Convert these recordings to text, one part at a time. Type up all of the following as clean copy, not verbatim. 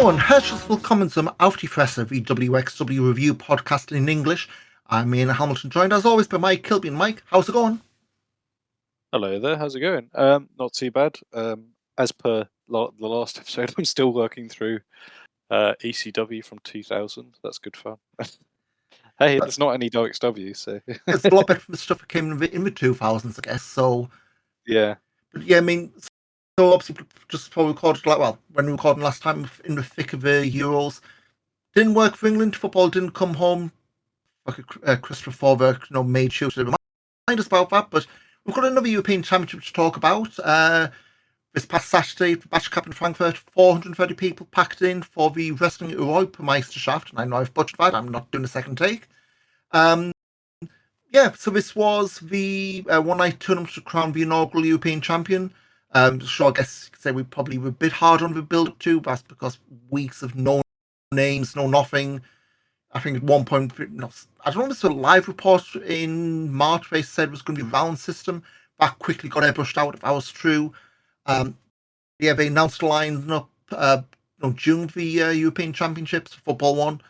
Hallo und herzlich willkommen zum Auf die Fresse VWXW Review Podcast in English. I'm Ian Hamilton, joined as always by Mike Kilby. Mike, how's it going? Hello there, how's it going? Not too bad. As per the last episode, I'm still working through ECW from 2000. That's good fun. Hey, there's not any WXW, so It's a lot better from the stuff that came in the 2000s, I guess. So yeah. But yeah, I mean, so obviously just before we recorded, when we recorded last time in the thick of the Euros, didn't work for England. Football didn't come home. Like Christopher Forberg, made sure to remind us about that. But we've got another European Championship to talk about. This past Saturday, the Batch Cup in Frankfurt, 430 people packed in for the Wrestling Europameisterschaft. And I know I've butchered that. I'm not doing a second take. So this was the one-night tournament to crown the inaugural European champion. Sure, I guess you could say we probably were a bit hard on the build-up too. That's because weeks of no names, no nothing. I think at one point, I don't know if it's a live report in March they said it was going to be a round system. That quickly got airbrushed out if that was true. They announced the lineup June the European Championships, Football One.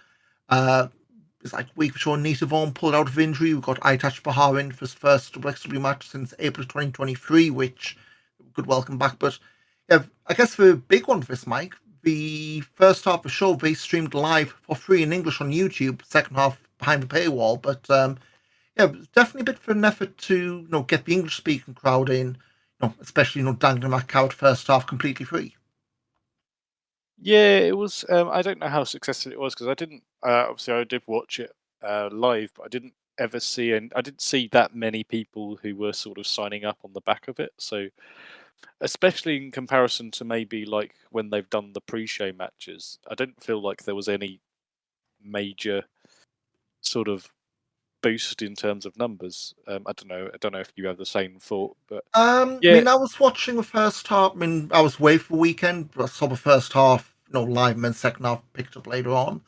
It's like a week before Nita Vaughan pulled out of injury. We got Aitash Bahar in for his first WXW match since April 2023, which good welcome back. But yeah, I guess the big one for this, Mike, the first half of the show they streamed live for free in English on YouTube, second half behind the paywall. But it was definitely a bit of an effort to get the English speaking crowd in, especially dangling that carrot first half completely free. Yeah, it was. I don't know how successful it was because I didn't. Obviously, I did watch it live, but I didn't ever see, and I didn't see that many people who were sort of signing up on the back of it. So, especially in comparison to maybe like when they've done the pre-show matches, I didn't feel like there was any major sort of boost in terms of numbers. I don't know if you have the same thought, but yeah. I mean, I was watching the first half. I mean, I was away for the weekend, but I saw the first half, live, and then second half picked up later on.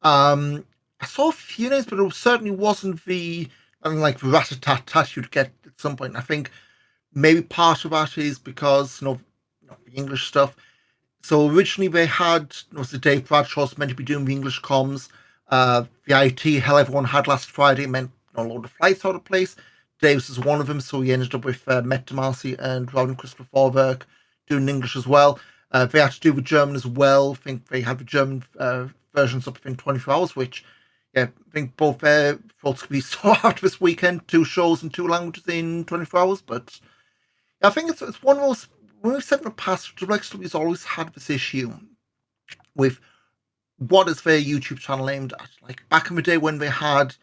I saw a few names, but it certainly wasn't the like rat-a-tat-tat you'd get at some point. I think maybe part of that is because the English stuff. So originally they had was the Dave Bradshaw's meant to be doing the English comms. The IT hell everyone had last Friday meant a load of flights out of place. Davis is one of them, so he ended up with Matt DeMarcy and Robin Christopher Forberg doing English as well. They had to do the German as well. I think they had the German versions up within 24 hours, which I think both folks could be so hard this weekend, 2 shows in 2 languages in 24 hours. But I think it's one of those, when we've said in the past, WXW's always had this issue with what is their YouTube channel aimed at. Like back in the day when they had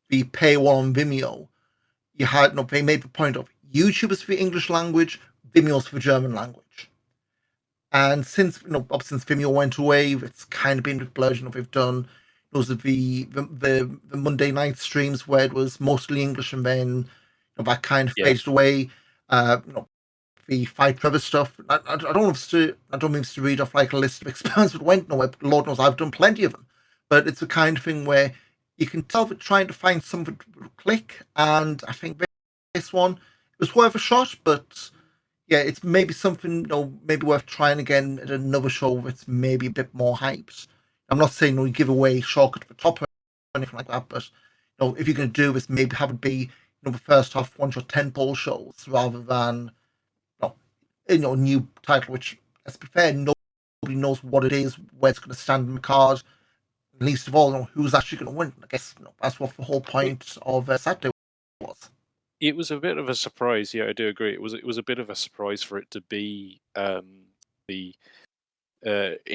the paywall on Vimeo, they made the point of YouTube is for the English language, Vimeo's for the German language. And since Vimeo went away, it's kind of been blurred. They've done those of the Monday night streams where it was mostly English, and then that kind of faded away. The Fight Trevor stuff. I don't mean to read off like a list of experiments that went nowhere. But Lord knows I've done plenty of them. But it's the kind of thing where you can tell they're trying to find something to click, and I think this one was worth a shot. But yeah, it's maybe something maybe worth trying again at another show that's maybe a bit more hyped. I'm not saying we give away shortcut to the top or anything like that, but if you're going to do this, maybe have it be the first half one shot 10-pole shows rather than a new title. Which, let's be fair, nobody knows what it is, where it's going to stand in the card. Least of all, who's actually going to win. I guess that's what the whole point of Saturday was. It was a bit of a surprise. Yeah, I do agree. It was a bit of a surprise for it to be in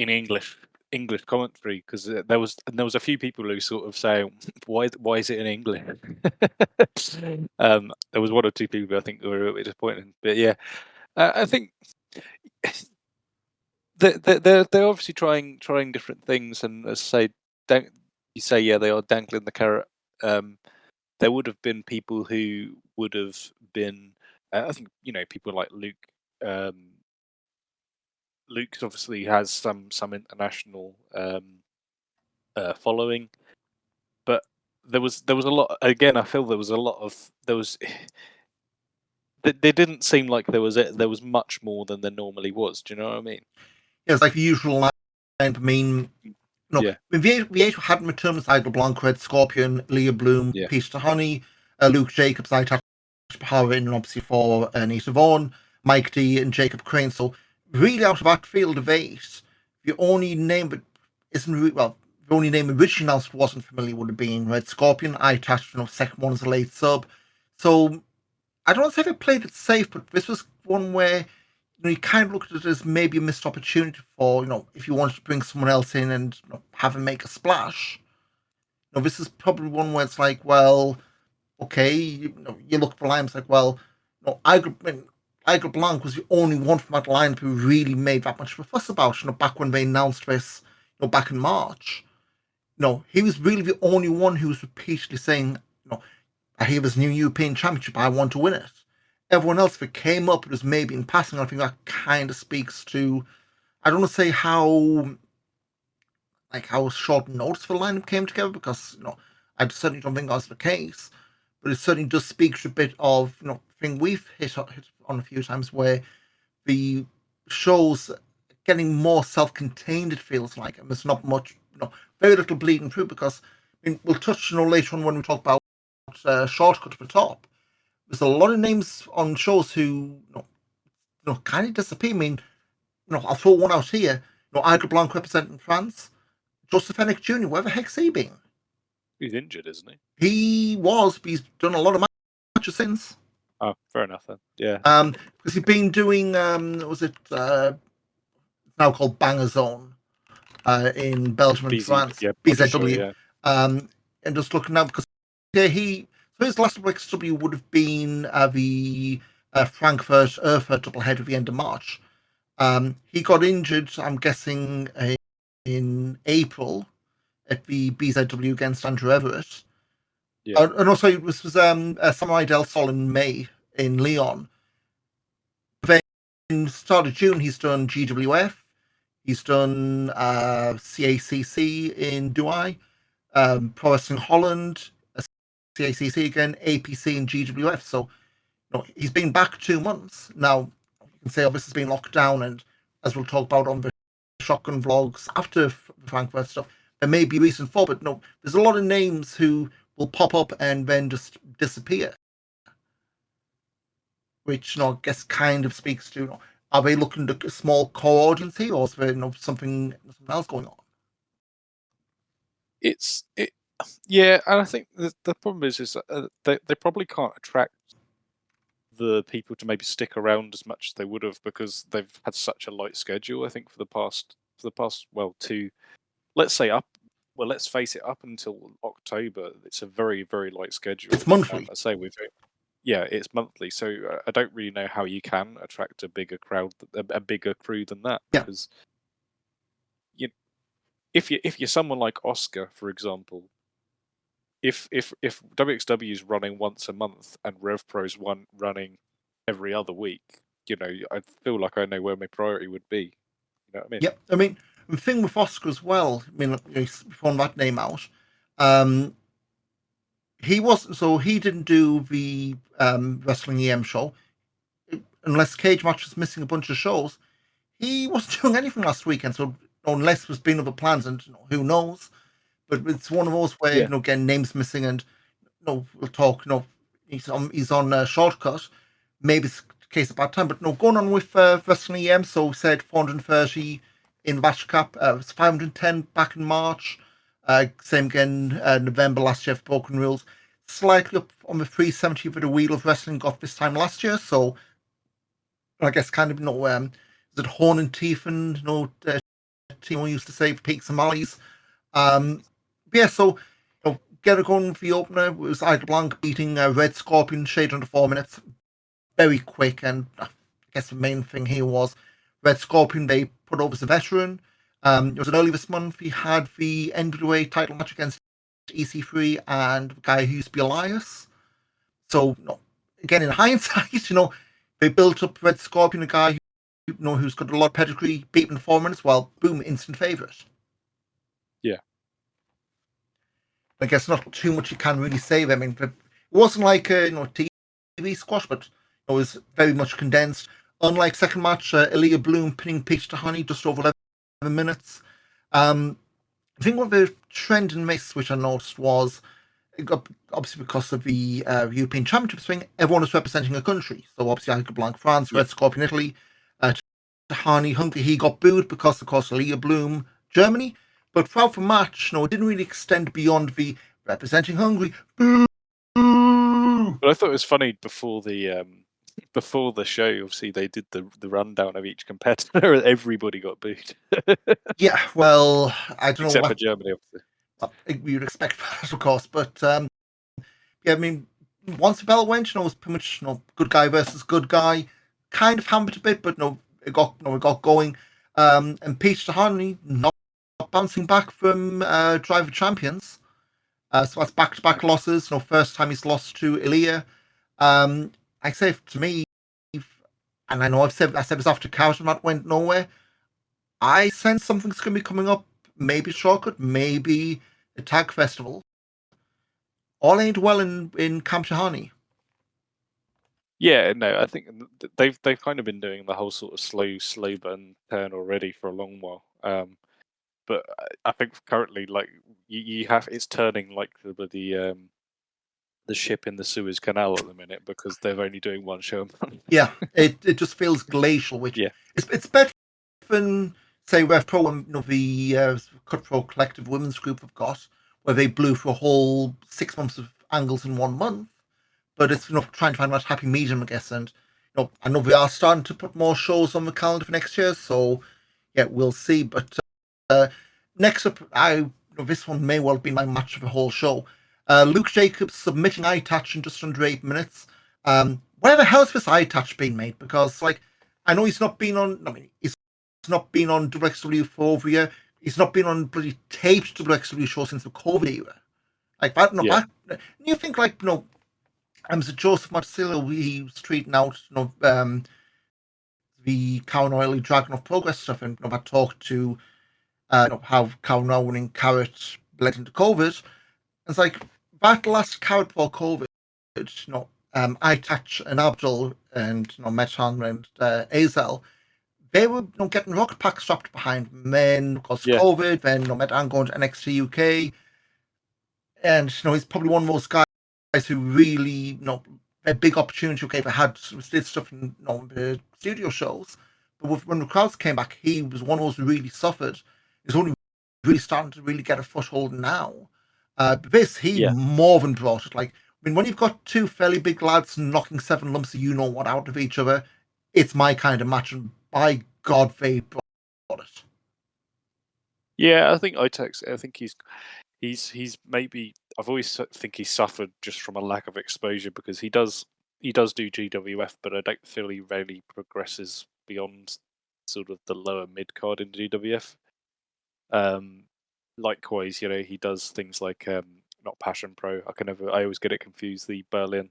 English commentary, because there was a few people who sort of say, why is it in English? There was 1 or 2 people I think who were a bit disappointed, but yeah, I think they're obviously trying different things, and as I say, yeah, they are dangling the carrot. There would have been people who would have been, I think, people like Luke. Luke obviously has some international following, but there was a lot. Again, I feel there was a lot of They didn't seem like there was much more than there normally was. Do you know what I mean? Yeah, it's like the usual I mean, Yeah. V8 had returned as Idle Blanc, Red Scorpion, Leah Bloom, Yeah. Peter Honey, Luke Jacobs, I touched Power in, and obviously for Nita Vaughn, Mike D, and Jacob Crane. So really, out of that field of 8, the only name that isn't well, the only name originally announced wasn't familiar would have been Red Scorpion. I attached, second one as a late sub. So I don't know if they played it safe, but this was one where you kind of looked at it as maybe a missed opportunity for, if you wanted to bring someone else in and have him make a splash. This is probably one where it's like, well, okay, you look for lines like, well, Igor Blanc was the only one from that lineup who really made that much of a fuss about, back when they announced this, back in March. He was really the only one who was repeatedly saying, I hear this new European Championship, I want to win it. Everyone else that came up was maybe in passing. I think that kind of speaks to, I don't want to say how short notice the lineup came together, because I certainly don't think that's the case, but it certainly does speak to a bit of thing we've hit on a few times, where the shows getting more self-contained. It feels like, and there's not much, very little bleeding through, because we'll touch later on when we talk about Shortcut to the Top. There's a lot of names on shows who kind of disappear. I mean, I'll throw one out here. Igor Blanc representing France. Joseph Hennick Jr., where the heck's he been? He's injured, isn't he? He was, but he's done a lot of matches since. Oh, fair enough then. Yeah. Because he's been doing, was it now called Banger Zone in Belgium and France, BZW. Yeah. And just looking now, because so his last XW would have been the Frankfurt Erfurt doubleheader at the end of March. He got injured, I'm guessing, in April at the BZW against Andrew Everett. Yeah. And also, this was Samurai Del Sol in May in Lyon. Then, start of June, he's done GWF. He's done CACC in Douai, Pro Wrestling Holland, CACC again, APC and GWF. So, he's been back 2 months. Now, you can say, this has been locked down, and as we'll talk about on the shotgun vlogs after the Frankfurt stuff, there may be reason for, but there's a lot of names who will pop up and then just disappear, which I guess kind of speaks to, are they looking at a small core audience here, or is there something else going on? Yeah, and I think the problem is that they probably can't attract the people to maybe stick around as much as they would have, because they've had such a light schedule. I think for the past let's face it, up until October, it's a very, very light schedule. It's monthly. I say it's monthly, so I don't really know how you can attract a bigger crowd, a bigger crew than that. Yeah. Because if you're someone like Oscar, for example, if WXW is running once a month and RevPro's running every other week, I feel like I know where my priority would be. You know what I mean? Yep. I mean, the thing with Oscar as well, before that name out, he wasn't, so he didn't do the Wrestling EM show. Unless Cage Match was missing a bunch of shows, he wasn't doing anything last weekend. So unless there's been other plans, and who knows, but it's one of those where again, names missing, and we'll talk. He's on Shortcut. Maybe it's the case at that time, but going on with Wrestling EM. So we said 430 in Batch Cap. It's 510 back in March. Same again November last year for Broken Rules. Slightly up on the 370 for the Wheel of Wrestling got this time last year. So I guess kind of is it Horn and Tiefen? Timo used to say peaks and valleys. Yeah, so get it going with the opener. It was Idle Blanc beating Red Scorpion, shade under 4 minutes. Very quick, and I guess the main thing here was Red Scorpion, they put over as a veteran. It was early this month. He had the NWA title match against EC3 and the guy who used to be Elias. So, again, in hindsight, they built up Red Scorpion, a guy who's got a lot of pedigree, beat him in 4 minutes. Well, boom, instant favourite. Yeah. I guess not too much you can really say. I mean, it wasn't like a TV squash, but it was very much condensed. Unlike second match, Aaliyah Bloom pinning Peach to Honey just over 11 minutes. I think one of the trend and miss which I noticed was obviously because of the European Championships thing, everyone was representing a country. So obviously I could blank France, Yeah. Red Scorpion Italy, Tahani Hungary. He got booed because of course Leah Bloom Germany. But throughout the match, it didn't really extend beyond the representing Hungary. Boo! But I thought it was funny before the show. Obviously, they did the rundown of each competitor, and everybody got booed. Yeah, well, I don't know Except for what Germany, obviously. we would expect that, of course. But yeah, I mean, once the bell went, it was pretty much good guy versus good guy, kind of hampered a bit, but it got going. And Peach Tahani not bouncing back from Driver Champions. So that's back-to-back losses. First time he's lost to Ilya. I say to me, and I know I said this after Cowton that went nowhere. I sense something's going to be coming up. Maybe shortcut, maybe a tag festival. All ain't well in Camp Tahani. Yeah, no, I think they've kind of been doing the whole sort of slow burn turn already for a long while. But I think currently, like you have, it's turning like the ship in the Suez Canal at the minute because they're only doing one show a month. Yeah, it just feels glacial, which Yeah, it's better than say Rev Pro and the Cutthroat Collective Women's Group have got, where they blew for a whole 6 months of angles in 1 month. But it's trying to find that happy medium, I guess. And I know we are starting to put more shows on the calendar for next year, so yeah, we'll see. But next up, this one may well be my match of the whole show. Luke Jacobs submitting eye touch in just under 8 minutes. Where the hell's this eye touch being made? Because I know he's not been on. I mean, he's not been on WXW for over a year. He's not been on bloody taped WXW show since the COVID era. Like that, yeah, you think Mr. Joseph Marcillo, he was tweeting out, the Cow and Oily Dragon of Progress stuff, and I talked to how Cow Nolan and Carrot bled into COVID. It's like that last Carrot for COVID, Itach and Abdul and Metan and Azel, they were getting rocket packs strapped behind them. Then because yeah, COVID, then Metan going to NXT UK, and he's probably one of those guys who really a big opportunity. Okay, they had did stuff in the studio shows, but when the crowds came back, he was one of those who really suffered. He's only really starting to really get a foothold now. But this he yeah. more than brought it. Like, I mean, when you've got two fairly big lads knocking 7 lumps of what out of each other, it's my kind of match, and by God, they brought it. Yeah, I think Itex. I think he's maybe. I've always think he's suffered just from a lack of exposure because he does do GWF, but I don't feel he really progresses beyond sort of the lower mid card in GWF. Likewise, he does things like not Passion Pro. I always get it confused. The Berlin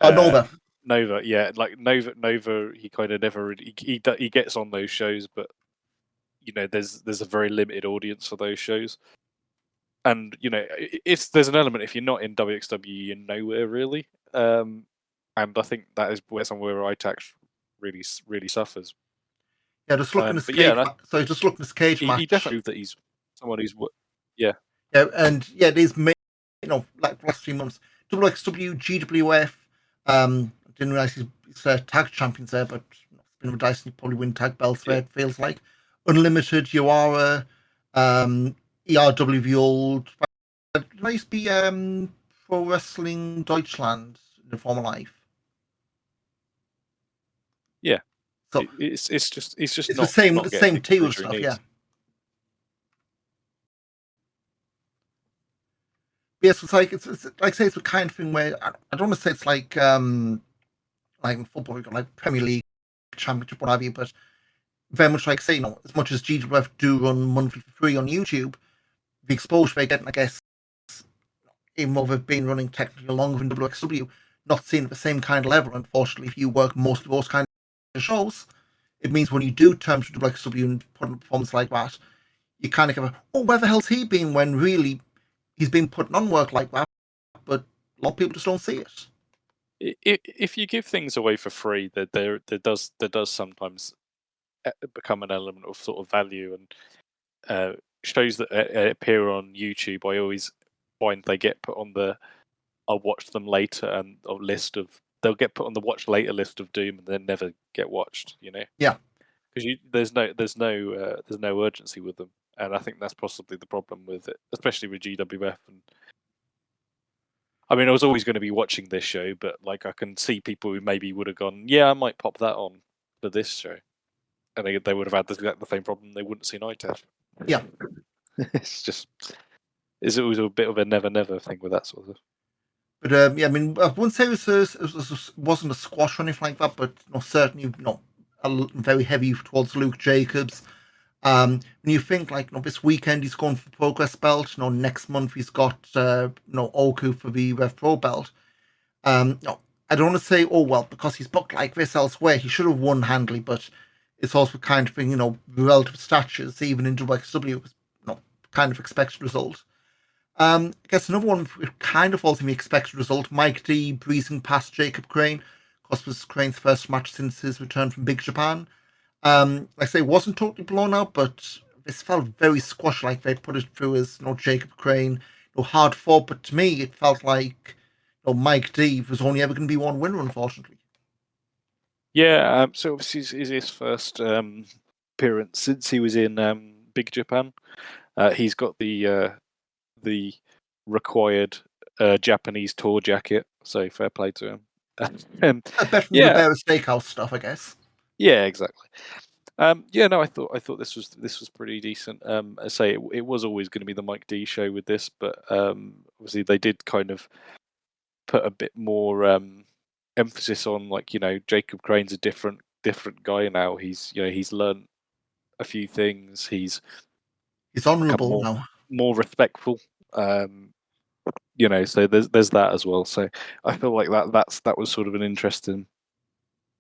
Nova. Nova, yeah, like Nova. He kind of never really, he gets on those shows, but there's a very limited audience for those shows. And if there's an element, if you're not in WXW, you're nowhere really. And I think that is somewhere Itax really suffers. Yeah, just looking at this But yeah, cage. So just looking at this cage he match. definitely proved that he's someone who's yeah, Yeah, and yeah, there's like the last 3 months, WXW, GWF. Didn't realize he's tag champions there, but spin of a dice, and probably win tag belts there. yeah, It feels like Unlimited, Yoara, ERW, the old. It used to be Pro Wrestling Deutschland in the former life. yeah. So It's just it's the not same with not the getting same the tier of exposure he stuff, yeah. needs. Yes, it's like it's like I say, it's the kind of thing where I don't want to say it's like in football, we've got like Premier League, Championship, what have you, but very much like say, as much as GWF do run monthly for free on YouTube, the exposure they're getting, I guess, even though they've been running technically longer than WXW, not seen at the same kind of level. Unfortunately, if you work most of those kind of shows, it means when you do turn to WXW and put on a performance like that, you kind of go, oh, where the hell's he been? When really he's been putting on work like that, but a lot of people just don't see it. If you give things away for free, there does sometimes become an element of sort of value, and shows that appear on YouTube, I always find they get put on the I'll watch them later and a list of they'll get put on the watch later list of Doom and then never get watched. Yeah. Because there's no urgency with them, and I think that's possibly the problem with it, especially with GWF. And I mean, I was always going to be watching this show, but like I can see people who maybe would have gone, yeah, I might pop that on for this show, and they would have had the same problem. They wouldn't see Night Edge. Yeah. It's always a bit of a never never thing with that sort of. But yeah, I mean, I wouldn't say it wasn't a squash or anything like that, but certainly very heavy towards Luke Jacobs. When you think like this weekend he's going for the Progress belt, next month he's got Oku for the Rev Pro belt. I don't want to say, oh well, because he's booked like this elsewhere, he should have won handily, but it's also kind of thing, relative statures, even in WXW, was kind of expected result. I guess another one kind of falls in the expected result. Mike D breezing past Jacob Crane. Of course, was Crane's first match since his return from Big Japan. Like I say, it wasn't totally blown out, but this felt very squash like they put it through as Jacob Crane, hard fought. But to me, it felt like Mike D was only ever going to be one winner, unfortunately. Yeah, so obviously is his first appearance since he was in Big Japan. He's got the required Japanese tour jacket, so fair play to him. Better from the Bear Steakhouse stuff, I guess. Yeah, exactly. No, I thought this was pretty decent. I say it was always going to be the Mike D show with this, but obviously they did kind of put a bit more emphasis on, like, Jacob Crane's a different guy now. He's learned a few things. He's honourable now, more respectful. So there's that as well. So I feel like that was sort of an interesting.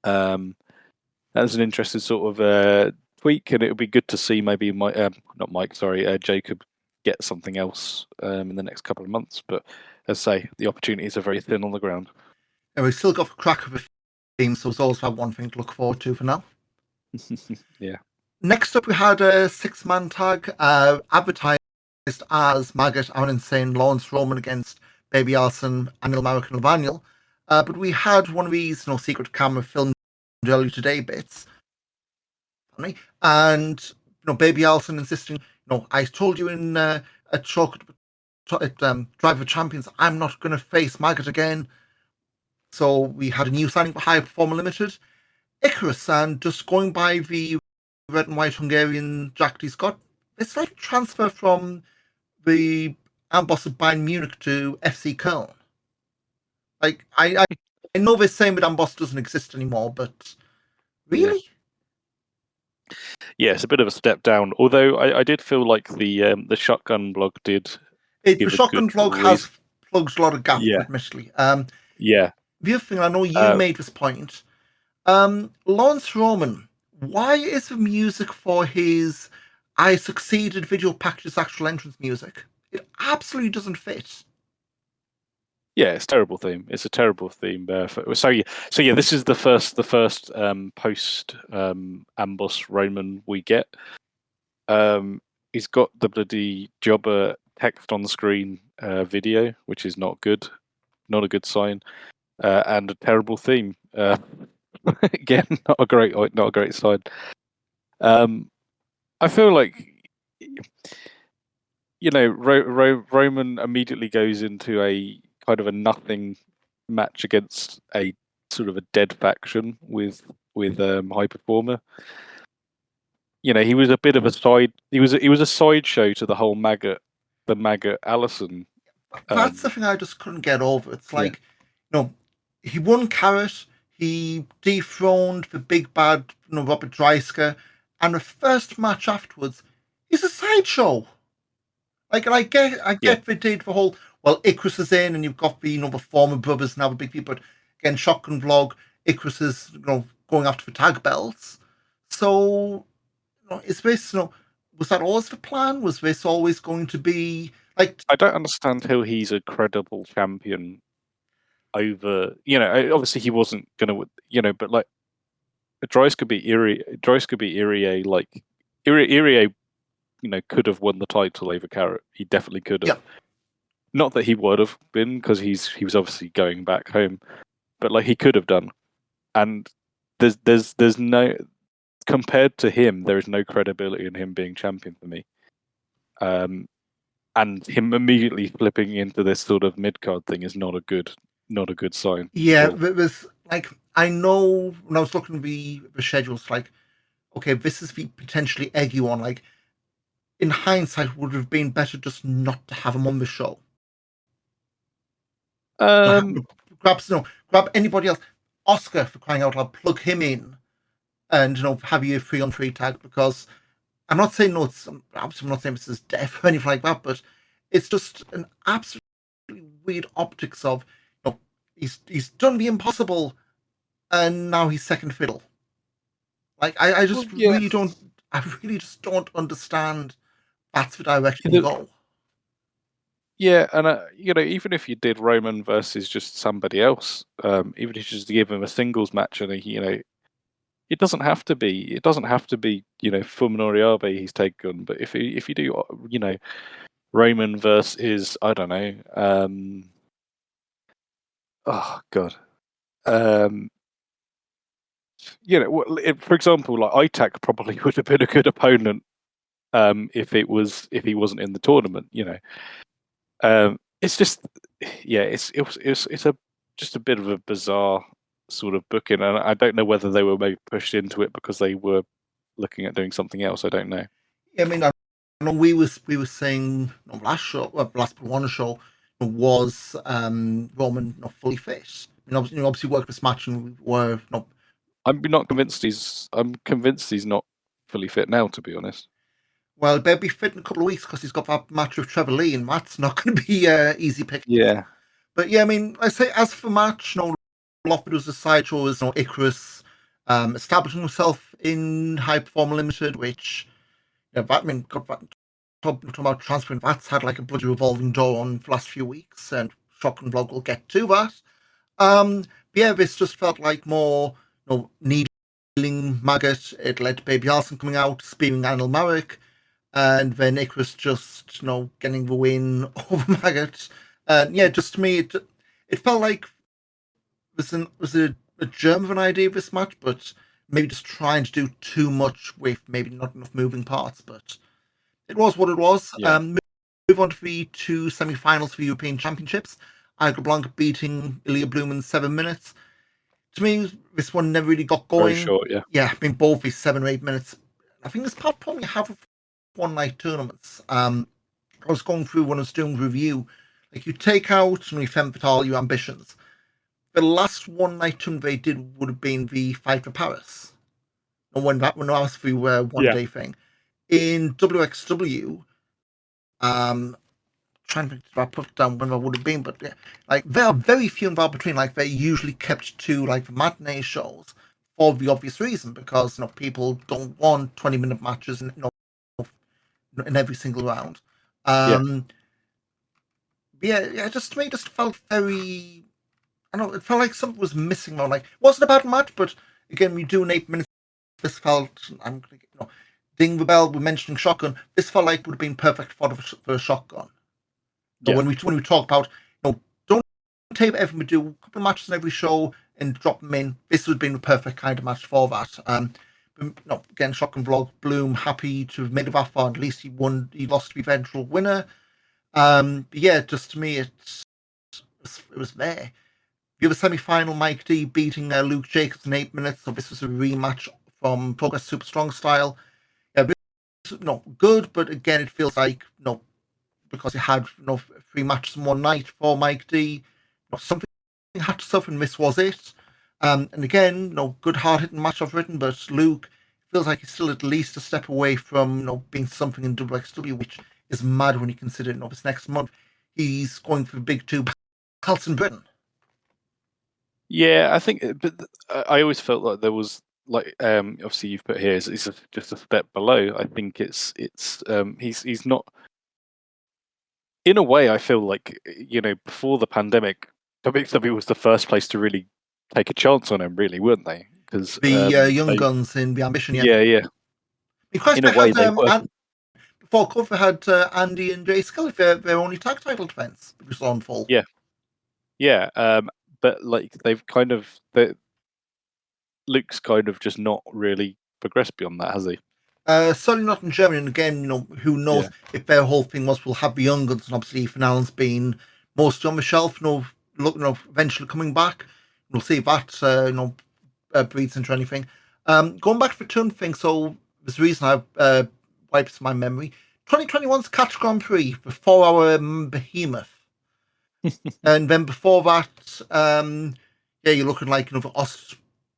That was an interesting sort of tweak, and it would be good to see maybe Jacob get something else in the next couple of months. But as I say, the opportunities are very thin on the ground. And we've still got the crack of a theme, so it's also one thing to look forward to for now. Yeah. Next up, we had a 6-man tag advertised as Maggot, Aaron Insane, Lawrence Roman against Baby Allison, Anil Marek and Levaniel. But we had one of these secret camera filmed earlier today bits. And Baby Allison insisting, I told you in a talk at Drive of Champions, I'm not going to face Maggot again. So we had a new signing for High Performer Limited, Icarus, and just going by the red and white Hungarian jacket he's got, it's like a transfer from the Amboss of Bayern Munich to FC Köln. Like, I know they're saying that Amboss doesn't exist anymore, but really? Yeah, it's a bit of a step down. Although I did feel like the Shotgun blog did. The Shotgun blog has plugged a lot of gaps, admittedly. Yeah. The other thing, I know you made this point. Lawrence Roman, why is the music for his I Succeeded video package's actual entrance music? It absolutely doesn't fit. Yeah, it's a terrible theme. It's a terrible theme. So yeah, this is the first post Amboss Roman we get. He's got the bloody jobber text on the screen video, which is not good, not a good sign, and a terrible theme. Again, not a great sign. I feel like Roman immediately goes into a kind of a nothing match against a sort of a dead faction with High Performer. He was a bit of a side. He was a sideshow to the whole Maggot Allison. That's the thing I just couldn't get over. It's like, he won Carrot, he dethroned the big bad, Robert Dreisker, and the first match afterwards, he's a sideshow. Like, and I get they did the whole, well, Icarus is in, and you've got the the former brothers now, the big people. But again, Shotgun Vlog, Icarus is going after the tag belts. So, is this was that always the plan? Was this always going to be like? I don't understand how he's a credible champion over. Obviously he wasn't gonna. But like, Dreisker beat Irie, like Irie could have won the title over Carrot. He definitely could have. Yeah. Not that he would have been, because he was obviously going back home, but like he could have done. And there's no, compared to him, there is no credibility in him being champion for me. And him immediately flipping into this sort of mid card thing is not a good sign. Yeah, with like I know when I was looking at the schedules, like, okay, this is the potentially egg you on. Like, in hindsight, would have been better just not to have him on the show. Grab anybody else. Oscar, for crying out loud, plug him in, and have you a 3-on-3 tag, because I'm not saying no, I'm not saying this is death or anything like that, but it's just an absolutely weird optics of he's done the impossible, and now he's second fiddle. Like I just really don't. I really just don't understand. That's the direction you go. Yeah, and even if you did Roman versus just somebody else, even if you just give him a singles match, and it doesn't have to be Fuminori Abe he's taken, but if you do Roman versus, I don't know, oh god, for example, like ITAC probably would have been a good opponent if he wasn't in the tournament. It's just, yeah, it's just a bit of a bizarre sort of booking, and I don't know whether they were maybe pushed into it because they were looking at doing something else. I don't know. I mean, I know we were saying last one show was Roman not fully fit. I mean, obviously worked this match and we were not. I'm not convinced I'm convinced he's not fully fit now, to be honest. Well, better be fit in a couple of weeks because he's got that match with Trevor Lee, and that's not going to be easy pick. Yeah. But yeah, I mean, I say as for match, a lot of it was a sideshow. Was Icarus establishing himself in High Performer Limited, which talking about transferring, that's had like a bloody revolving door on the last few weeks, and Shotgun Vlog will get to that. But yeah, this just felt like more needling Maggot. It led to Baby Arson coming out, spearing Anil Marek, and then Icarus just getting the win over Maggot. And yeah, just to me, it felt like it was a germ of an idea of this match, but maybe just trying to do too much with maybe not enough moving parts. But it was what it was. Yeah. Move on to the 2 semi-finals for European Championships. Igor Blanc beating Ilya Bloom in 7 minutes. To me, this one never really got going. Very short, yeah. Yeah, I mean, both these 7 or 8 minutes. I think this part probably have one-night tournaments. I was going through when I was doing review. Like, you take out Femme Fatale, your ambitions. The last one-night tournament they did would have been the Fight for Paris. And when I was the one-day thing. In WXW, trying to put down when I would have been, but yeah, like there are very few and far between. Like they usually kept to like the matinee shows for the obvious reason, because people don't want 20-minute matches in every single round. Yeah, just to me, just felt very. I don't know, it felt like something was missing. Like it wasn't a bad match, but again, we do an 8 minutes. This felt ding the bell. We're mentioning Shotgun. This felt like would have been perfect for a Shotgun. When we talk about don't tape everything, we do a couple of matches in every show and drop them in. This would have been the perfect kind of match for that. Again, Shotgun Vlog, Bloom happy to have made it that far. At least he lost the eventual winner. But yeah, just to me, it was there. The other semi-final, Mike D beating Luke Jacobs in 8 minutes. So this was a rematch from Progress Super Strong Style. Yeah, this was good, but again, it feels like because he had 3 matches in one night for Mike D. Something had to suffer, and this was it. And again, good hard-hitting match I've written, but Luke feels like he's still at least a step away from being something in WXW, which is mad when you consider this next month he's going for the big 2 belts in Britain. Yeah, I think, but I always felt like there was like obviously you've put here is just a step below. I think he's not. In a way, I feel like before the pandemic, WWE was the first place to really take a chance on him, really, weren't they? Because the Young Guns in the Ambition, yeah. In a way, they were. before COVID had Andy and Jay Scully, their only tag title defense, which was on full. Yeah. Yeah, but like they've kind of Luke's kind of just not really progressed beyond that, has he? Certainly not in Germany. And again, who knows Yeah. if their whole thing was we'll have the young guns, and obviously Ethan Allen's been mostly on the shelf, eventually coming back. We'll see if that, breeds into anything. Going back to the turn thing, so there's a reason I wipes my memory. 2021's Catch Grand Prix, the 4-hour behemoth. And then before that, you're looking like the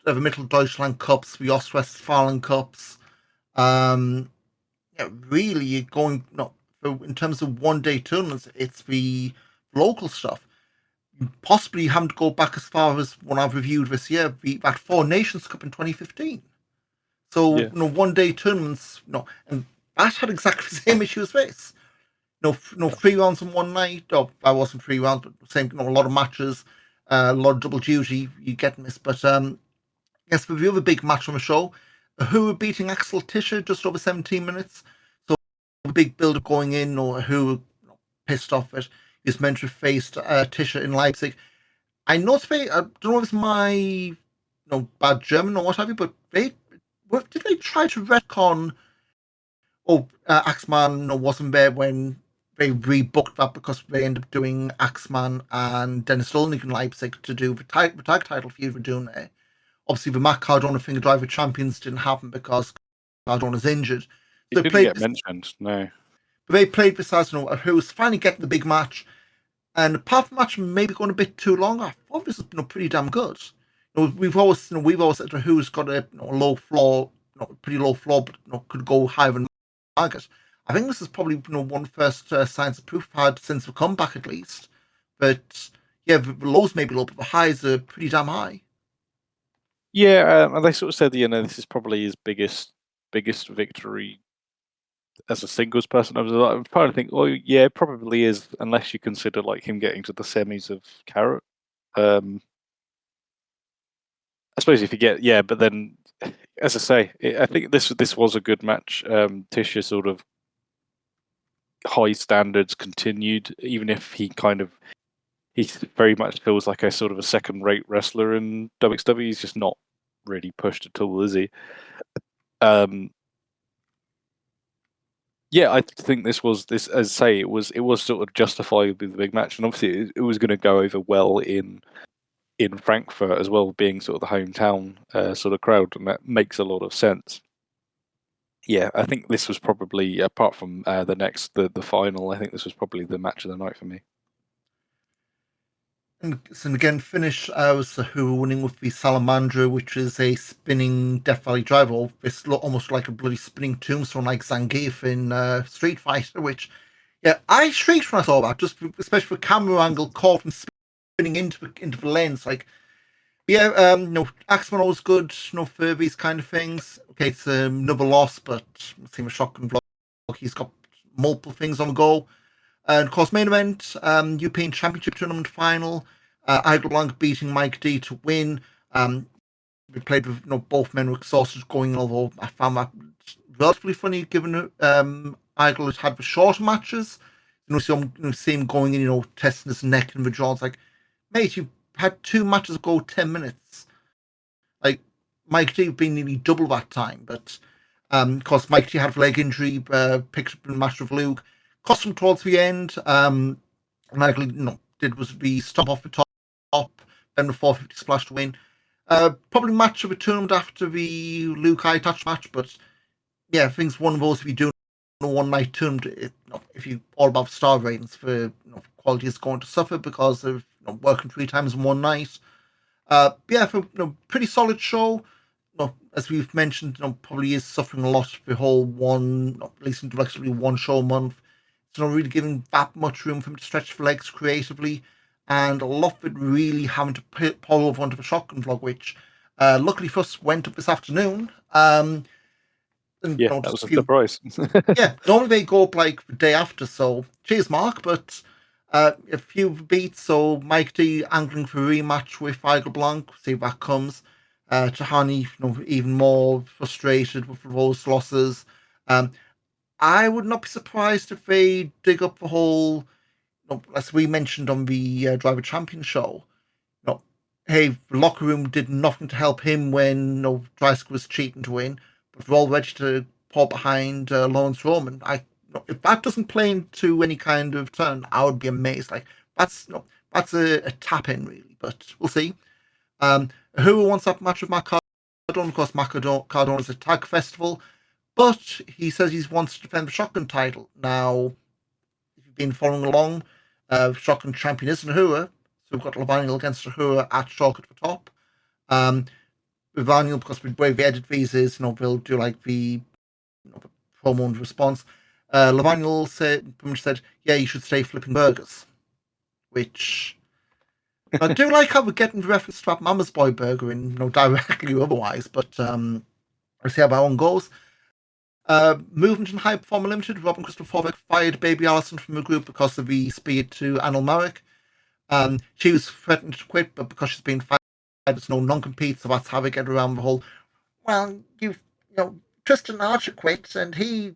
Mitteldeutschland Cups, the Ostwestfalen Cups. Really, you're going in terms of 1-day tournaments. It's the local stuff. Possibly you haven't to go back as far as when I've reviewed this year, that Four Nations Cup in 2015. So, Yeah. 1-day tournaments, and that had exactly the same issue as this. No, 3 rounds in one night. Oh, I wasn't 3 rounds, but same, a lot of matches, a lot of double duty. You getting this, but yes, for the other big match on the show, who beating Axel Tischer just over 17 minutes. So a big build-up going in, or who pissed off it. He's meant to have faced Tischer in Leipzig. I noticed I don't know if it's my bad German or what have you, but did they try to retcon? Oh, Axman wasn't there when they rebooked that because they ended up doing Axman and Dennis Dolnik in Leipzig to do the tag title feud we're doing there. Obviously, the Matt Cardona Finger Driver Champions didn't happen because Cardona's injured. It So didn't get mentioned, no. they played this as who was finally getting the big match. And apart from the match maybe going a bit too long, I thought this was pretty damn good. We've always said who's got a low floor, pretty low floor, but could go higher than target. I think this is probably one of the first signs of proof I've had since the comeback at least. But yeah, the lows may be low, but the highs are pretty damn high. Yeah, and they sort of said, this is probably his biggest victory as a singles person. I was trying to think, well, yeah, it probably is, unless you consider like him getting to the semis of Carrot. I suppose if you get, but then, as I say, I think this was a good match. Tisha sort of high standards continued, even if he very much feels like a sort of a second-rate wrestler in WXW. He's just not really pushed at all, is he? I think this, as I say, it was sort of justifiably the big match, and obviously it was going to go over well in Frankfurt as well, being sort of the hometown sort of crowd, and that makes a lot of sense. Yeah, I think this was probably, apart from the final, I think this was probably the match of the night for me. And again, finish was who were winning with the Salamandra, which is a spinning Death Valley driver. Or it's almost like a bloody spinning tombstone, like Zangief in Street Fighter. Which, I shrieked when I saw that, just especially for camera angle, caught from spinning into the lens. Like, Axeman always good, for these kind of things. Okay, it's another loss, but it seems a shocking block. He's got multiple things on the go. And of course, main event, European Championship Tournament final. Idle Blanc beating Mike D to win. We played with both men were exhausted going, although I found that relatively funny given Idle has had the shorter matches. See him going in, testing his neck and the jaw. It's like, mate, you've had 2 matches go 10 minutes. Like, Mike D been nearly double that time, but of course, Mike T had a leg injury, picked up in the match with Luke. Cost him towards the end. Michael, did was the stomp off the top, then the 450 splash to win. Probably match of a tournament after the Luke high touch match, but yeah, I think it's one of those if you do a 1-night tournament, if you all about star ratings for quality is going to suffer because of working 3 times in one night. For pretty solid show. As we've mentioned, probably is suffering a lot for the whole at least intellectually 1 show a month. It's not really giving that much room for him to stretch the legs creatively, and a lot of it really having to pull over onto the shotgun vlog, which luckily for us went up this afternoon. That was a surprise. Normally they go up like the day after, so cheers, Mark. But a few beats, so Mike D angling for a rematch with Feigl Blanc, see if that comes. Tahani, even more frustrated with those losses. I would not be surprised if they dig up the whole, as we mentioned on the Driver Champion show. Hey, the locker room did nothing to help him when Dreisker was cheating to win, but we're all ready to pour behind Lawrence Roman. If that doesn't play into any kind of turn, I would be amazed. Like that's a tap in really, but we'll see. Who wants that match with Matt Cardona? Of course, Matt Cardona is a tag festival, but he says he wants to defend the shotgun title. Now, if you've been following along, shotgun champion is Uhura, so we've got Levaniel against Uhura at Shortcut for top. Levaniel, because the way they edit these is, they'll do like the, the promo and response. Levaniel said, yeah, you should stay flipping burgers, which I do like how we're getting the reference to that Mama's Boy burger in, directly or otherwise, but we'll see how that one goes. Movement and High Performer Limited, Robin Christopher fired Baby Allison from the group because of the speed to Anil Marek. She was threatened to quit, but because she's been fired, there's no non-compete, so that's how they get around the whole, well, Tristan Archer quit, and he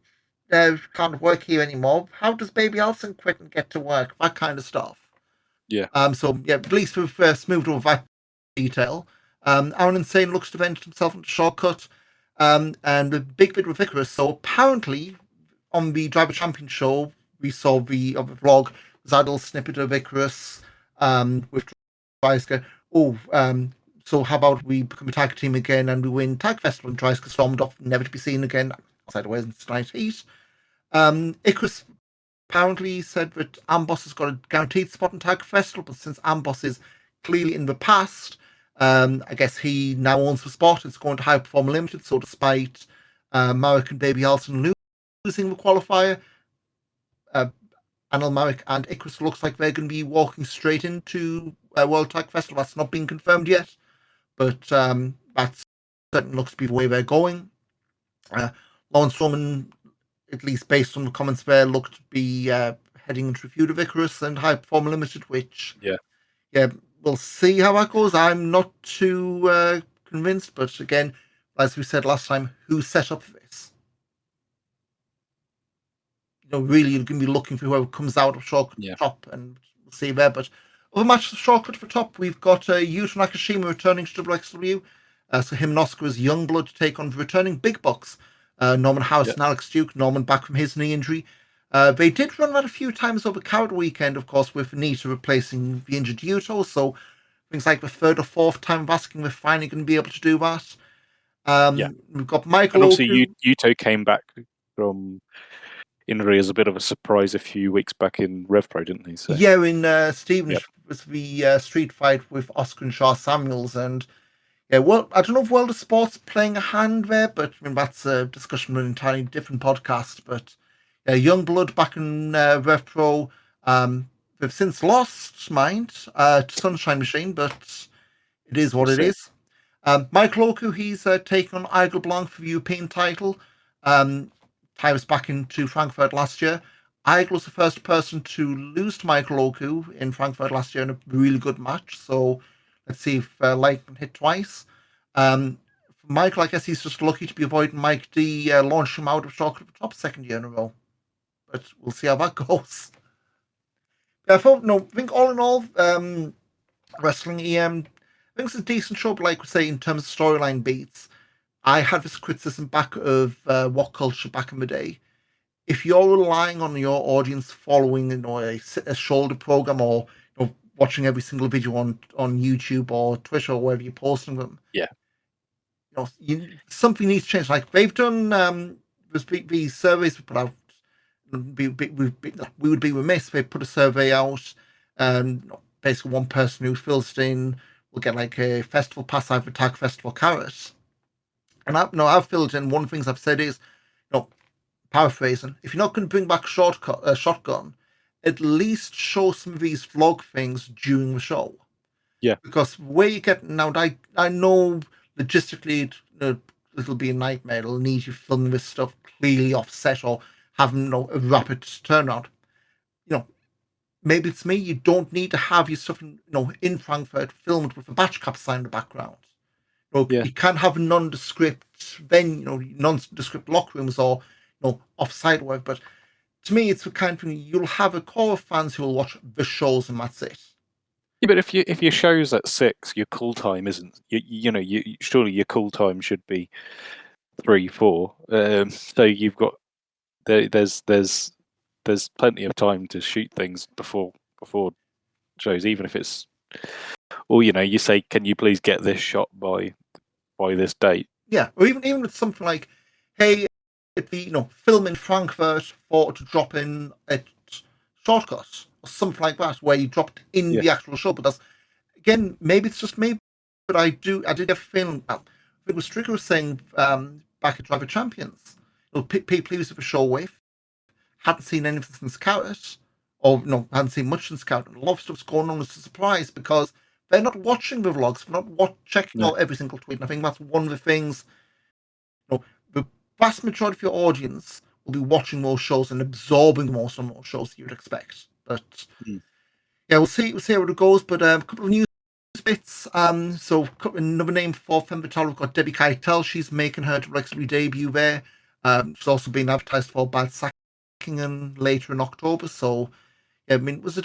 can't work here anymore. How does Baby Allison quit and get to work? That kind of stuff. Yeah. So, yeah, at least we've smoothed over that detail. Aaron Insane looks to venture himself into Shortcut, and a big bit with Icarus. So apparently, on the Driver Champion show, we saw the vlog. There's a little snippet of Icarus with Dreisker. So how about we become a tag team again and we win Tag Festival? And Dreisker stormed off, never to be seen again outside of Wednesday Night Heat. Icarus apparently said that Amboss has got a guaranteed spot in Tag Festival, but since Amboss is clearly in the past, I guess he now owns the spot. It's going to High Performer Limited, so despite Marek and Baby Allison losing the qualifier, Anil Marek and Icarus looks like they're going to be walking straight into World Tag Festival. That's not been confirmed yet, but that certainly looks to be the way they're going. Lawrence Roman, at least based on the comments there, looked to be heading into a feud of Icarus and High Performer Limited, which we'll see how that goes. I'm not too convinced, but again, as we said last time, who set up this? Really, you're going to be looking for whoever comes out of Shortcut for top, and we'll see there. But other matches of Shortcut for top, we've got Yuta Nakashima returning to WXW. So him and Oscar as Youngblood to take on the returning Big Bucks. Norman Harris and Alex Duke. Norman back from his knee injury. They did run that a few times over Carrot Weekend, of course, with Nita replacing the injured Yuto. So things like the third or fourth time of asking, we're finally going to be able to do that. We've got Michael. And obviously, Yuto came back from injury as a bit of a surprise a few weeks back in RevPro, didn't he? So. Yeah, in Stevens was the street fight with Oscar and Shaw Samuels, and well, I don't know if World of Sport's playing a hand there, but I mean that's a discussion on an entirely different podcast. But Youngblood back in RevPro, they've since lost, mind, to Sunshine Machine, but it is what it is. Michael Oku, he's taken on Igor Blanc for the European title. Ty was back into Frankfurt last year. Igor was the first person to lose to Michael Oku in Frankfurt last year in a really good match. So let's see if Light can hit twice. For Michael, I guess he's just lucky to be avoiding Mike D launching him out of Shortcut for top second year in a row. But we'll see how that goes. I think all in all, Wrestling EM, I think it's a decent show, but like we say, in terms of storyline beats, I had this criticism back of What Culture back in the day. If you're relying on your audience following a shoulder program or watching every single video on YouTube or Twitter or wherever you're posting them, something needs to change. Like they've done these surveys we put out. We would be remiss if they put a survey out. Basically, one person who fills it in will get like a festival pass out for Tag Festival Carrot. And I've filled in. One of the things I've said is, paraphrasing, if you're not going to bring back Shotgun, at least show some of these vlog things during the show. Yeah. Because where you get now, I know logistically it'll be a nightmare. It'll need you filming this stuff clearly offset or having a rapid turnaround. Maybe it's me. You don't need to have your stuff in Frankfurt filmed with a batch capsule in the background. You can have nondescript nondescript locker rooms or offside or whatever. But to me, it's the kind of thing you'll have a core of fans who will watch the shows and that's it. Yeah, but if your show's at 6, your call time isn't. You surely your call time should be 3, 4. So you've got there's plenty of time to shoot things before shows, even if it's, or you say, can you please get this shot by this date? Yeah, or even with something like, hey, it'd be film in Frankfurt for to drop in at shortcut or something like that, where you dropped in Yeah, the actual show. But that's again, maybe it's just me, but I did have a feeling. I think it was Stricker was saying back at Driver Champions, people he was at the show with hadn't seen anything since Scout, or hadn't seen much since Scout. And a lot of stuff's going on as a surprise because they're not watching the vlogs, they're not checking no, out every single tweet. And I think that's one of the things. The vast majority of your audience will be watching more shows and absorbing most of more shows you'd expect. But mm. yeah, we'll see how it goes. But a couple of news bits. So another name for Femme Fatale, we've got Debbie Keitel. She's making her WWE debut there. She's also been advertised for Bad Sackingen later in October. So yeah, I mean, was it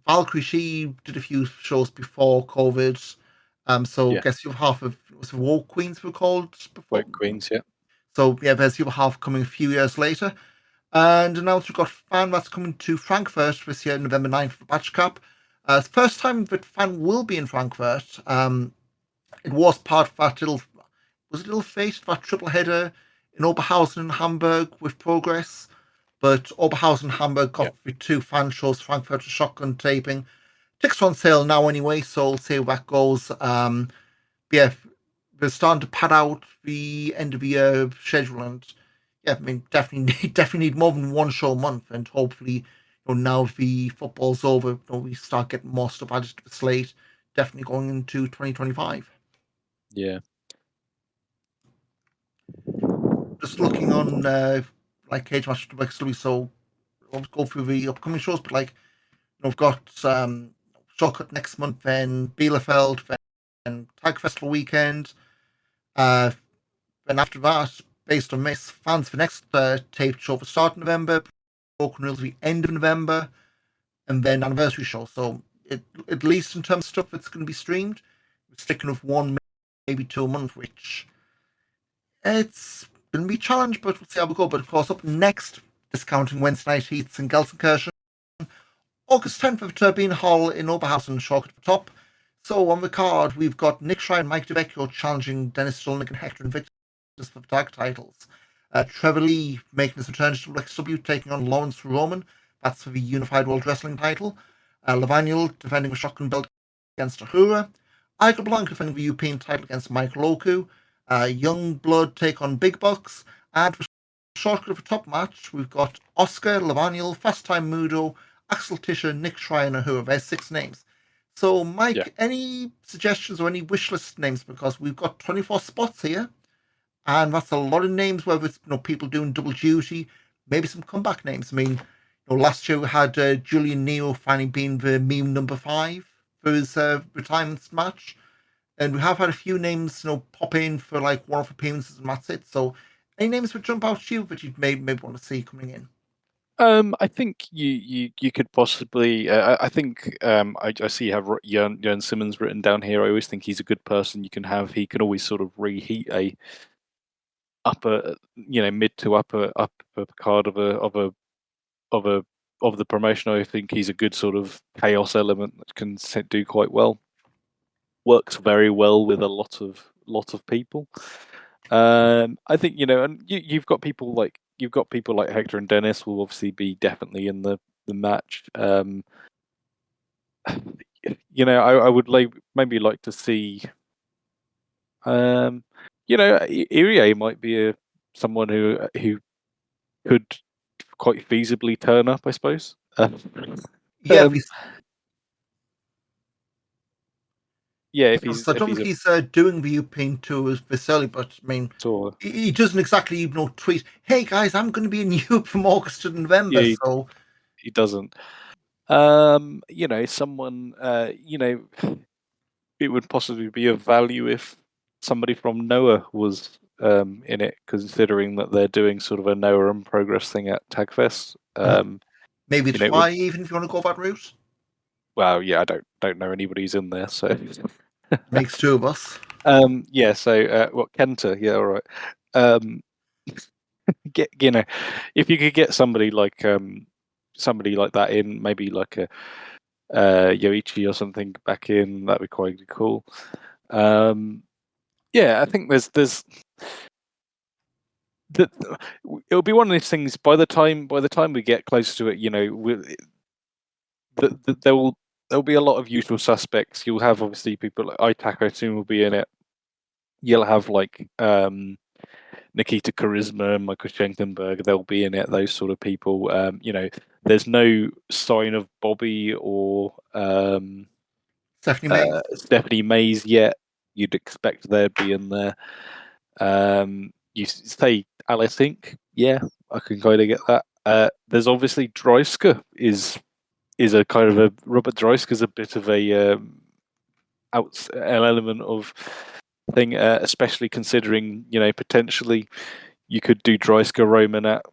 Valkyrie? She did a few shows before COVID. So Yeah, guess you have half of was it War Queens were called before. Woke Queens, yeah. So yeah, there's the other half coming a few years later. And announced we've got Fan that's coming to Frankfurt this year, November 9th for the Batch Cup. It's the first time that Fan will be in Frankfurt. It was part of that little fate, that triple header in Oberhausen and Hamburg with Progress. But Oberhausen and Hamburg Yeah, got the two fan shows, Frankfurt shotgun taping. Tickets are on sale now anyway, so we'll see how that goes. Yeah, they're starting to pad out the end of the year schedule, and yeah, I mean, definitely need more than one show a month, and hopefully, now the football's over, we start getting more stuff added to the slate. Definitely going into 2025. yeah, Just looking on like Cage Match WXW, so I'll go through the upcoming shows, but like we've got Shortcut next month, then Bielefeld, then Tag Festival weekend. Uh, Then after that, based on Miss fans for next taped show for start of November, Broken Rules the end of November, and then anniversary show. So at least in terms of stuff that's going to be streamed, we're sticking with one, maybe 2 a month, which it's going to be a challenge, but we'll see how we go. But of course, up next, discounting Wednesday night heats in Gelsenkirchen, August 10th of Turbine Hall in Oberhausen, Schalke at the top. So on the card, we've got Nick Shrine, Mike DeVecchio challenging Dennis Stolnik and Hector Invictus for the tag titles. Trevor Lee making his return to WXW, taking on Lawrence Roman. That's for the Unified World Wrestling title. Levaniel defending the shotgun belt against Ahura. Igor Blanc defending the European title against Michael Oku. Young Blood take on Big Bucks. And for shortcut of a top match, we've got Oscar, Levaniel, Fast Time Mudo, Axel Tischer, Nick Shrine, Ahura. There's 6 names. So, yeah. Mike, any suggestions or any wish list names? Because we've got 24 spots here, and that's a lot of names. Whether it's people doing double duty, maybe some comeback names. I mean, last year we had Julian Neo finally being the meme number 5 for his retirement match, and we have had a few names pop in for like one-off appearances, and that's it. So, any names would jump out to you that you'd maybe want to see coming in? I think you could possibly. I think I see you have Jörn Simmons written down here. I always think he's a good person. You can have. He can always sort of reheat a upper, mid to upper card of the promotion. I think he's a good sort of chaos element that can do quite well. Works very well with a lot of people. I think and you've got people like Hector and Dennis will obviously be definitely in the match. I would maybe like to see. Irie might be someone who could quite feasibly turn up, I suppose. Yeah, if Um, he's yeah, I if don't he's think a he's doing the European tours this early, but I mean, tour, he doesn't exactly tweet, "Hey guys, I'm going to be in Europe from August to yeah, November." So he doesn't. Someone, it would possibly be of value if somebody from Noah was in it, considering that they're doing sort of a Noah and Progress thing at Tagfest. Maybe you it's know, fly, even if you want to go that route. well, yeah, I don't know anybody who's in there, so Makes two of us. yeah. So what Kenta? Yeah, all right. Get if you could get somebody like that in, maybe like a Yoichi or something back in, that'd be quite cool. Yeah, I think there's it'll be one of these things. By the time we get close to it, there'll be a lot of usual suspects. You'll have obviously people like Itako soon will be in it. You'll have like Nikita Charisma, Michael Schenkenberg, they'll be in it. Those sort of people. There's no sign of Bobby or Stephanie May. Stephanie Mays yet. You'd expect they'd be in there. You say Alice Inc. Yeah, I can kind of get that. There's obviously Dreisker is a kind of a Robert Dreisker's a bit of a an element of thing, especially considering potentially you could do Dreisker Roman at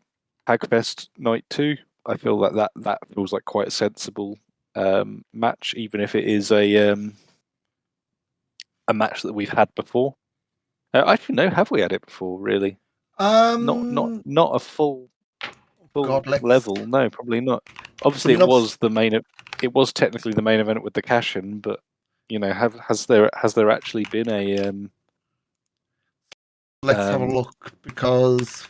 Hagfest Night 2. I feel that feels like quite a sensible match, even if it is a match that we've had before. Actually, no, have we had it before? Really? Not a full God, let's. level. No, probably not. So Obviously, it was the main. It was technically the main event with the cash-in, but has there actually been a? Let's have a look, because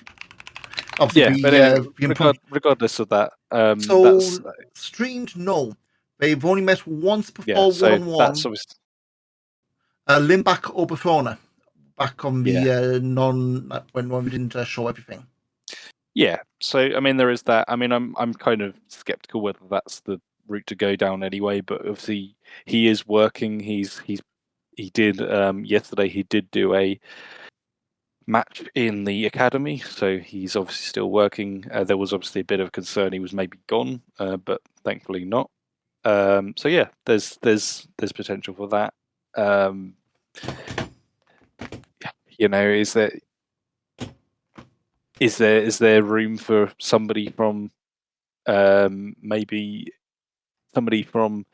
obviously Yeah, but anyway, regardless of that, so that's streamed. No, they've only met once yeah. before So one-on-one. that's obviously Limbach Oberthorne back on the yeah. non when we didn't show everything. Yeah, so I mean there is that. I mean I'm kind of skeptical whether that's the route to go down anyway. But obviously he is working. He did yesterday. He did do a match in the academy, so he's obviously still working. There was obviously a bit of concern he was maybe gone, but thankfully not. So yeah, there's potential for that. Is there room for somebody from maybe somebody from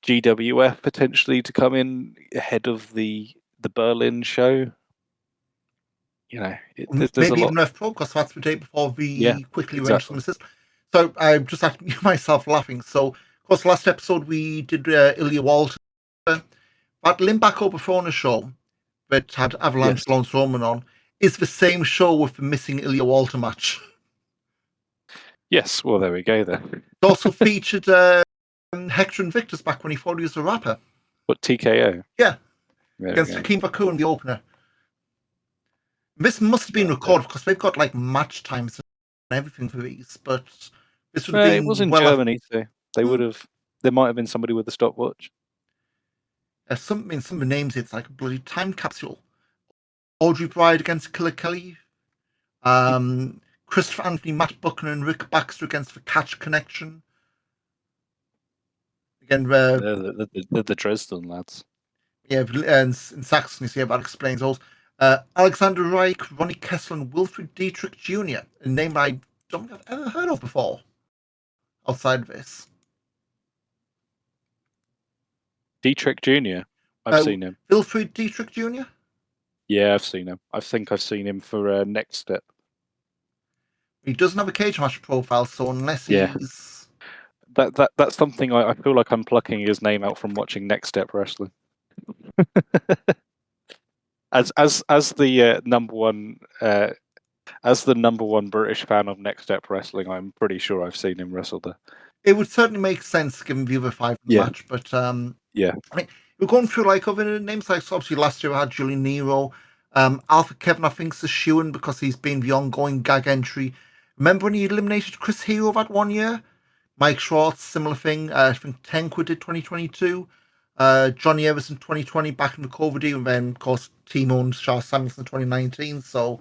GWF potentially to come in ahead of the Berlin show? There's a Maybe lot. even Pro, because that's the day before Yeah, we quickly arranged some exactly. assist. So I'm just at myself laughing. So, of course, last episode we did Ilya Walter. That Limbach Oberthorne show that had Avalanche Yes. Lance Roman on is the same show with the missing Ilya Walter match. Yes. Well, there we go then. It also featured Hector Invictus back when he thought he was a rapper. What TKO? Yeah, There against Hakeem Baku in the opener. This must have been recorded because they've got like match times and everything for these, but this would have It was been in well after. Germany, so they would have. There might have been somebody with a stopwatch. Some of the names, it's like a bloody time capsule. Audrey Bride against Killer Kelly. Christopher Anthony, Matt Buckner, and Rick Baxter against the Catch Connection. Again, The Dresden lads. yeah, and in Saxony, so yeah, that explains those. Alexander Reich, Ronnie Kessler, and Wilfred Dietrich Jr., a name I don't think I've ever heard of before outside of this. Dietrich Jr. I've seen him. Wilfred Dietrich Jr.? Yeah, I've seen him. I think I've seen him for Next Step. He doesn't have a cage match profile, so unless he's that's something I feel like I'm plucking his name out from watching Next Step Wrestling. as the number one British fan of Next Step Wrestling, I'm pretty sure I've seen him wrestle there. It would certainly make sense given the other five in the match, but yeah. I mean, we're going through like other names, like so obviously last year we had Julian Nero, Alpha Kevin I think's a shoo-in because he's been the ongoing gag entry. Remember when he eliminated Chris Hero that one year? Mike Schwartz, similar thing. I think Tenqua did 2022. Johnny Evers in 2020 back in the COVID year, and then of course Timo and Charles Samuelson in 2019. So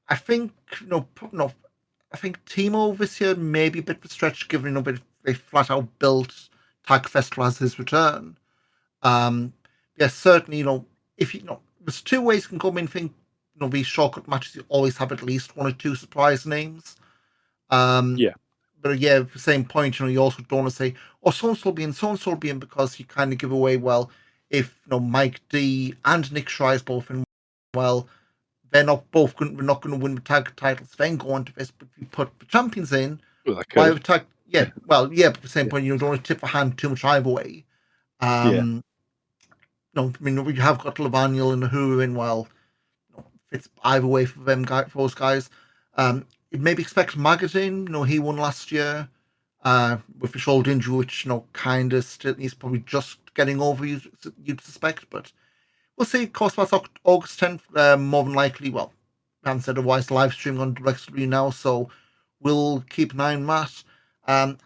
I think I think Timo this year may be a bit of a stretch given they flat out built Tag Festival as his return. Yeah, certainly, if there's two ways you can go. I mean, think these shortcut matches, you always have at least one or two surprise names. But yeah, at the same point, you also don't want to say, "Oh, so and so will be in, so and so will be in," because you kind of give away. Well, if Mike D and Nick Schrei's both in, well, they're not both going. We're not going to win the tag titles. Then go on to this. But if you put the champions in, Well, that why could. would tag? Yeah, well, yeah. But at the same Yeah. point, you don't want to tip the hand too much either way. Yeah. I mean, we have got Lavaniel and Uhuru in. Well, it's either way for them for those guys. You'd maybe expect Magazine. He won last year with the shoulder injury, which kind of still he's probably just getting over. You'd suspect, but we'll see. Of course, that's August 10th. More than likely, well, I haven't said otherwise. Live streaming on DirectV now, so we'll keep an eye on that.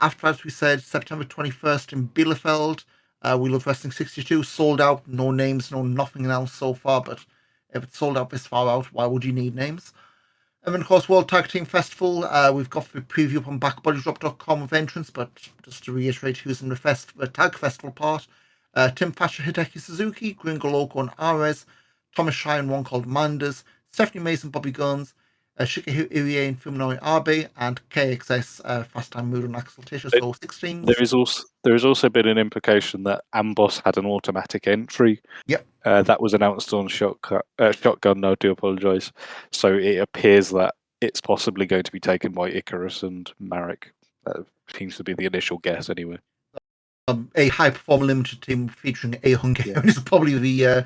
After that, we said September 21st in Bielefeld. We Love Wrestling 62 sold out. No names, no nothing else so far. But if it's sold out this far out, why would you need names? And then, of course, World Tag Team Festival. We've got the preview up on backbodydrop.com with entrance, but just to reiterate who's in the Tag Festival part. Tim Thatcher, Hideki Suzuki, Gringo Loco and Ares, Thomas Shire and one called Manders, Stephanie Mason, Bobby Guns, Shikahiro Irie and Fuminori Abe, and KXS, Fast Time Mood and Axel Tisha. So 16. There has also been an implication that Amboss had an automatic entry. Yep. That was announced on Shotgun. No, I do apologise. So it appears that it's possibly going to be taken by Icarus and Marek. That seems to be the initial guess, anyway. A high performer limited team featuring a Hungarian is probably the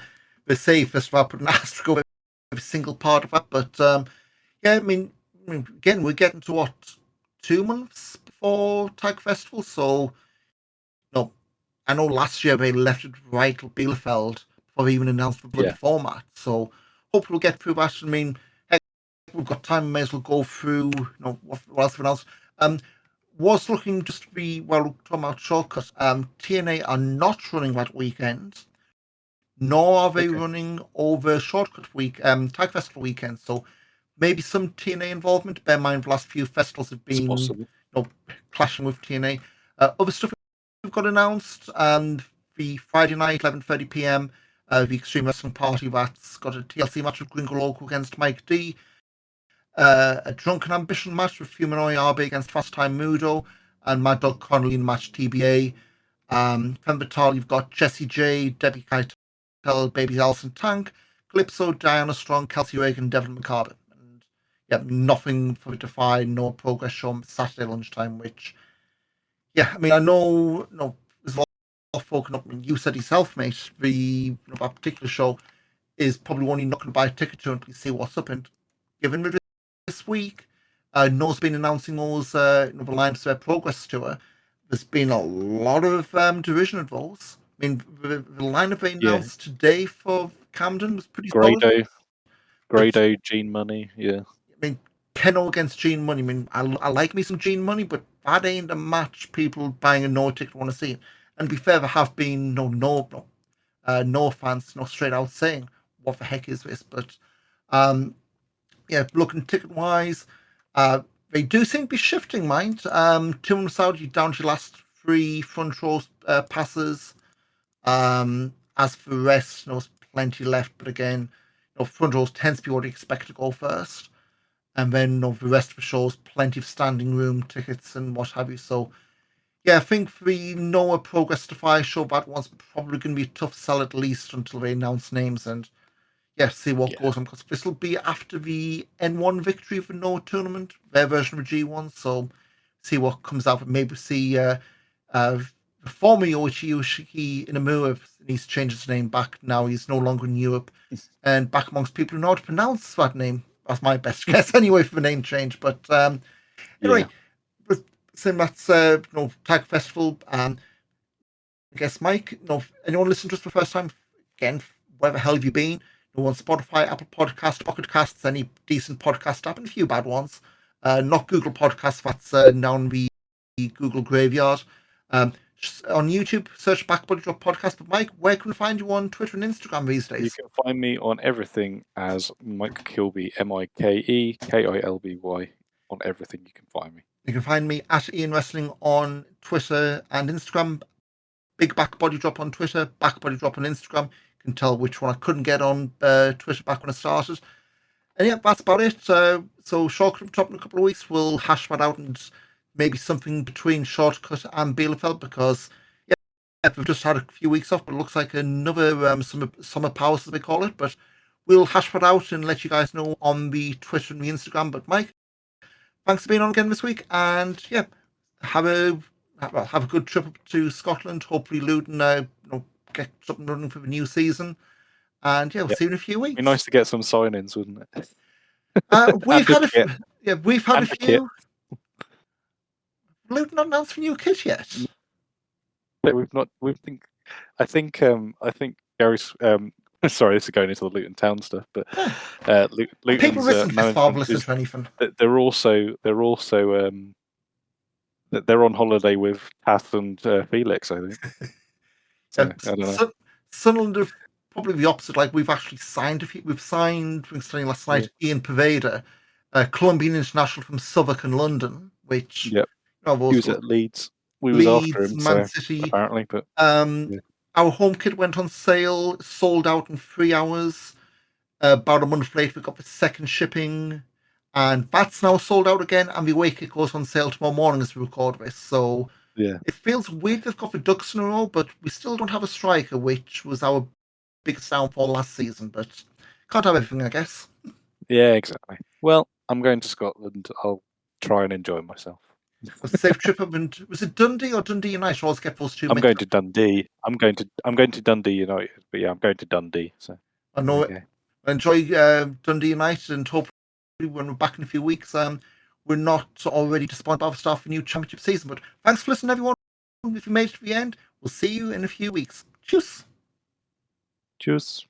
safest without putting an asterisk over every single part of that. But yeah, I mean, again, we're getting to what, 2 months before Tag Festival, so I know last year they left it right till Bielefeld before they even announced the bloody format. So hopefully we'll get through that. I mean, heck, we've got time, may as well go through what else we announced. Was looking just to be, well, talking about shortcut. TNA are not running that weekend, nor are they running over shortcut week, Tag Festival weekend. So maybe some TNA involvement. Bear in mind, the last few festivals have been clashing with TNA. Other stuff we've got announced, the Friday night, 11:30 p.m. The Extreme Wrestling Party that's got a TLC match with Gringo Loco against Mike D. A Drunken Ambition match with Fuminori Abe against Fast Time Mudo, and Mad Dog Connolly in match TBA. Femme Fatale, you've got Jessie J, Debbie Keitel, Baby Allison Tank, Calypso, Diana Strong, Kelsey Reagan, Devin McCarter. And yeah, nothing for Defy, no progress show Saturday lunchtime, which, yeah, I mean, I know, there's a lot of folk, you said yourself, mate, that particular show is probably one you're not going to buy a ticket to until you see what's up. And given this week, No's been announcing those the lines of their progress tour. There's been a lot of derision of those. I mean, the lineup they announced today for Camden was pretty solid. Grado, Gene Money, yeah. I mean, Keno against Gene Money. I mean, I like me some Gene Money, but that ain't a match people buying a No ticket want to see. And to be fair, there have been no fans, no straight out saying what the heck is this. But yeah, looking ticket wise, they do seem to be shifting, mind. Tim Saudi down to your last 3 front row passes. As for the rest, there's plenty left, but again, front rows tends to be what you expect to go first. And then the rest of the shows, plenty of standing room tickets and what have you. So yeah, I think for the Noah Progress Defy show, that one's probably going to be a tough sell at least until they announce names and see what goes on. Because this will be after the N1 victory of the Noah tournament, their version of G1. So see what comes out. Maybe see the former Yoshiki Inamura needs to change his name back now. He's no longer in Europe and back amongst people who know how to pronounce that name. That's my best guess anyway for the name change. But anyway, same that's Tag Festival. I guess Mike, anyone listening to us for the first time, again, where the hell have you been? On Spotify, Apple Podcast, Pocket Casts, any decent podcast app, and a few bad ones. Not Google Podcasts, that's now on the Google graveyard. On YouTube, search Backbody Drop Podcast. But Mike, where can we find you on Twitter and Instagram these days? You can find me on everything as Mike Kilby, MikeKilby, on everything you can find me. You can find me at Ian Wrestling on Twitter and Instagram. Big Backbody Drop on Twitter, Backbody Drop on Instagram. You can tell which one I couldn't get on Twitter back when I started. And yeah, that's about it. So Shortcut top in a couple of weeks, we'll hash that out and maybe something between Shortcut and Bielefeld because yeah, we've just had a few weeks off, but it looks like another summer powers as they call it. But we'll hash that out and let you guys know on the Twitter and the Instagram. But Mike, thanks for being on again this week, and yeah, have a have a good trip up to Scotland. Hopefully, Luton get something running for the new season. And yeah, we'll see you in a few weeks. It'd be nice to get some sign-ins, wouldn't it? We've had we've had and a few. Luton not announced a new kit yet. We've not. I think Gary's. Sorry, this is going into the Luton Town stuff, but Luton's people listen to far listen is, to anything. They're also they're on holiday with Tath and Felix, I think. So, I don't know. Sunderland are probably the opposite. Like we've actually signed we've signed last night Ian Paveda, Colombian international from Southwark and London, which he was at Leeds. We was after him, Man so, City, apparently. But our home kit went on sale, sold out in 3 hours. About a month later, we got the second shipping, and that's now sold out again. And the away kit goes on sale tomorrow morning as we record this. So it feels weird they've got the ducks in a row, but we still don't have a striker, which was our biggest downfall last season. But can't have everything, I guess. Yeah, exactly. Well, I'm going to Scotland. I'll try and enjoy myself. A safe trip up, and was it Dundee or Dundee United? I always get those two. I'm going to Dundee. I'm going to Dundee United, but yeah, I'm going to Dundee. So I know it. Enjoy Dundee United, and hopefully when we're back in a few weeks, we're not already disappointed about the start of a new championship season. But thanks for listening, everyone. If you made it to the end, we'll see you in a few weeks. Cheers. Cheers.